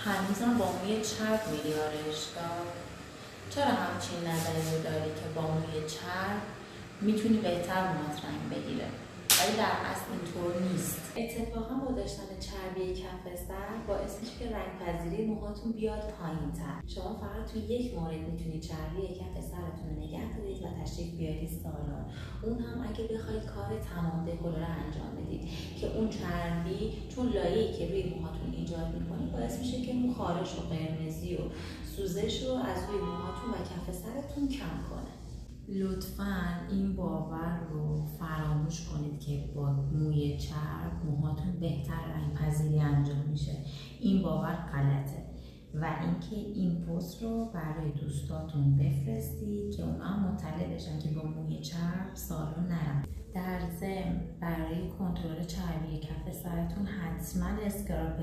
هنوزم با موی چرب میری آرایشگاه؟ چرا همچین نظری داری که با موی چرب میتونی بهتر موهات رنگ بگیره؟ ولی در اصل اینطور نیست. اتفاقا با داشتن چربی کف سر باعث میشه که رنگ پذیری موهاتون بیاد پایین‌تر. شما فقط توی یک مورد میتونید چربی کف سرتون رو نگه دارید و تشریف بیارید سالن. اون هم اگه بخواید کار تمام دکولور رو انجام بدید که اون چربی چون لایه‌ای که روی موهاتون ایجاد میکنه باعث میشه که مو خارش و قرمزی و سوزش رو از روی موهاتون و کف سرتون کم کنه. لطفاً این باور رو فراموش کنید که با موی چرب موهاتون بهتر رنگ پذیری انجام میشه. این باور غلطه و اینکه این پست رو برای دوستاتون بفرستید که اونا هم مطلع بشن که با موی چرب سالن نرن. در ضمن برای کنترل چربی کف سرتون حتما اسکراب